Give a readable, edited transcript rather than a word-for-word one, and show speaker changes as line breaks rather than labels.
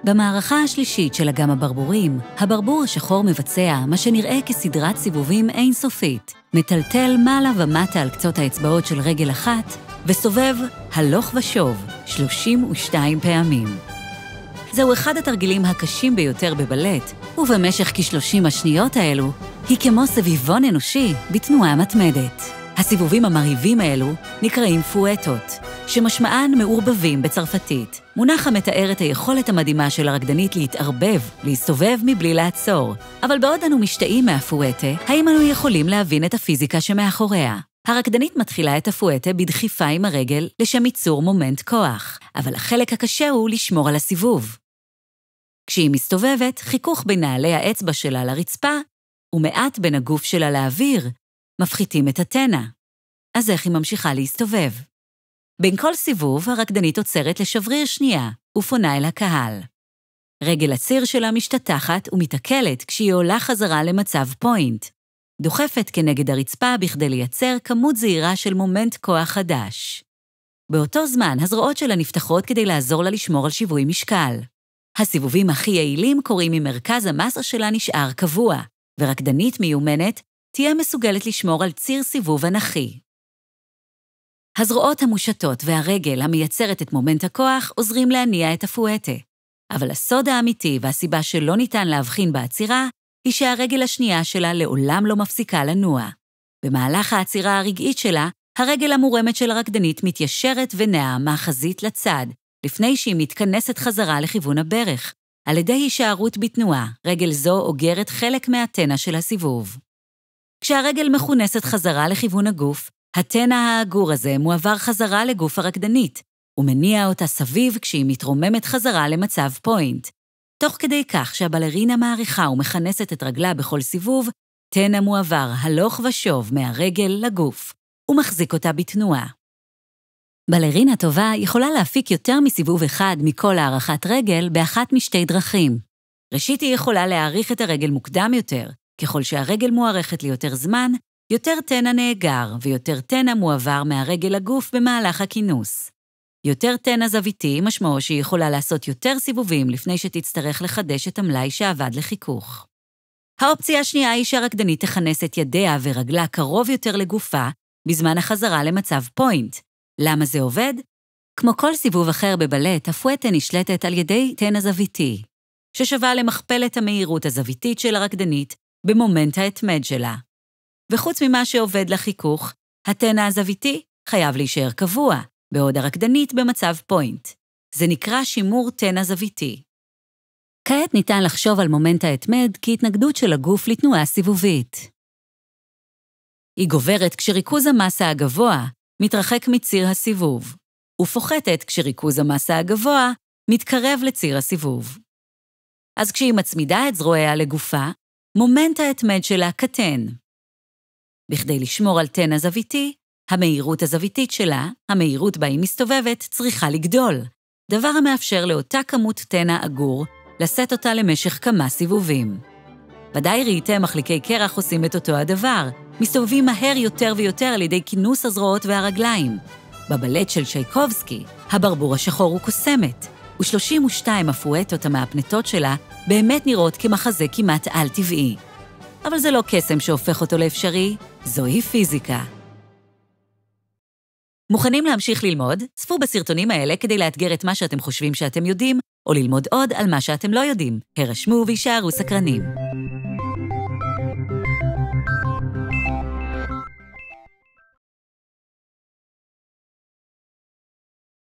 במערכה השלישית של אגם הברבורים, הברבור השחור מבצע מה שנראה כסדרת סיבובים אינסופית, מטלטל מעלה ומטה על קצות האצבעות של רגל אחת, וסובב הלוך ושוב 32 פעמים. זהו אחד התרגילים הקשים ביותר בבלט, ובמשך כ-30 השניות האלו, היא כמו סביבון אנושי בתנועה מתמדת. הסיבובים המרהיבים האלו נקראים פואטות, שמשמען מעורבבים בצרפתית, מונח המתאר את היכולת המדהימה של הרקדנית להתערבב, להסתובב מבלי לעצור. אבל בעוד אנו משתאים מהפואטה, האם אנו יכולים להבין את הפיזיקה שמאחוריה? הרקדנית מתחילה את הפואטה בדחיפה עם הרגל לשם ייצור מומנט כוח, אבל החלק הקשה הוא לשמור על הסיבוב. כשהיא מסתובבת, חיכוך בין נעלי האצבע שלה לרצפה, ומעט בין הגוף שלה לאוויר, מפחיתים את הטנה. אז איך היא ממשיכה להסתובב? בין כל סיבוב, הרקדנית עוצרת לשבריר שנייה, ופונה אל הקהל. רגל הציר שלה משתתחת ומתעכלת כשהיא עולה חזרה למצב פוינט, דוחפת כנגד הרצפה בכדי לייצר כמות זהירה של מומנט כוח חדש. באותו זמן, הזרועות שלה נפתחות כדי לעזור לה לשמור על שיווי משקל. הסיבובים הכי יעילים קורים ממרכז המסה שלה נשאר קבוע, ורקדנית מיומנת תהיה מסוגלת לשמור על ציר סיבוב אנכי. הזרועות המושטות והרגל המייצרת את מומנט הכוח עוזרים להניע את הפואטה, אבל הסוד האמיתי והסיבה שלא ניתן להבחין בעצירה היא שהרגל השנייה שלה לעולם לא מפסיקה לנוע. במהלך העצירה הרגעית שלה, הרגל המורמת של הרקדנית מתיישרת ונעה מהחזית לצד, לפני שהיא מתכנסת חזרה לכיוון הברך. על ידי הישארות בתנועה, רגל זו אוגרת חלק מהטנה של הסיבוב. כשהרגל מכונסת חזרה לכיוון הגוף, הטנה האגור הזה מועבר חזרה לגוף הרקדנית, ומניע אותה סביב כשהיא מתרוממת חזרה למצב פוינט. תוך כדי כך שהבלרינה מעריכה ומכנסת את רגלה בכל סיבוב, טנה מועבר הלוך ושוב מהרגל לגוף, ומחזיק אותה בתנועה. בלרינה טובה יכולה להפיק יותר מסיבוב אחד מכל הערכת רגל באחת משתי דרכים. ראשית, היא יכולה להאריך את הרגל מוקדם יותר. ככל שהרגל מוארכת ליותר זמן, יותר טנה נאגר ויותר טנה מועבר מהרגל לגוף במהלך הכינוס. יותר טנה זוויתי משמעו שהיא יכולה לעשות יותר סיבובים לפני שתצטרך לחדש את המלאי שעבד לחיכוך. האופציה השנייה היא שהרקדנית תכנס את ידיה ורגלה קרוב יותר לגופה בזמן החזרה למצב פוינט. למה זה עובד? כמו כל סיבוב אחר בבלט, הפואטה נשלטת על ידי טנה זוויתי, ששווה למכפלת המהירות הזוויתית של הרקדנית במומנט ההתמד שלה. וחוץ ממה שעובד לחיכוך, הטנה הזוויתי חייב להישאר קבוע, בעוד הרקדנית במצב פוינט. זה נקרא שימור טנה זוויתי. כעת ניתן לחשוב על מומנט ההתמד כהתנגדות של הגוף לתנועה סיבובית. היא גוברת כשריכוז המסה הגבוה מתרחק מציר הסיבוב, ופוחתת כשריכוז המסה הגבוה מתקרב לציר הסיבוב. אז כשהיא מצמידה את זרועיה לגופה, מומנט ההתמד שלה קטן. בכדי לשמור על טנה זוויתי, המהירות הזוויתית שלה, המהירות בה היא מסתובבת, צריכה לגדול, דבר המאפשר לאותה כמות טנה אגור לשאת אותה למשך כמה סיבובים. ודאי ראיתם מחליקי קרח עושים את אותו הדבר, מסתובבים מהר יותר ויותר על ידי כינוס הזרועות והרגליים. בבלט של צ'ייקובסקי, הברבור השחור הוא קוסמת, ו32 הפואטות המאפנטות שלה באמת נראות כמחזה כמעט על-טבעי. אבל זה לא קסם שהופך אותו לאפשרי, זוהי פיזיקה. מוכנים להמשיך ללמוד? צפו בסרטונים האלה כדי לאתגר את מה שאתם חושבים שאתם יודעים, או ללמוד עוד על מה שאתם לא יודעים. הרשמו וישארו סקרנים.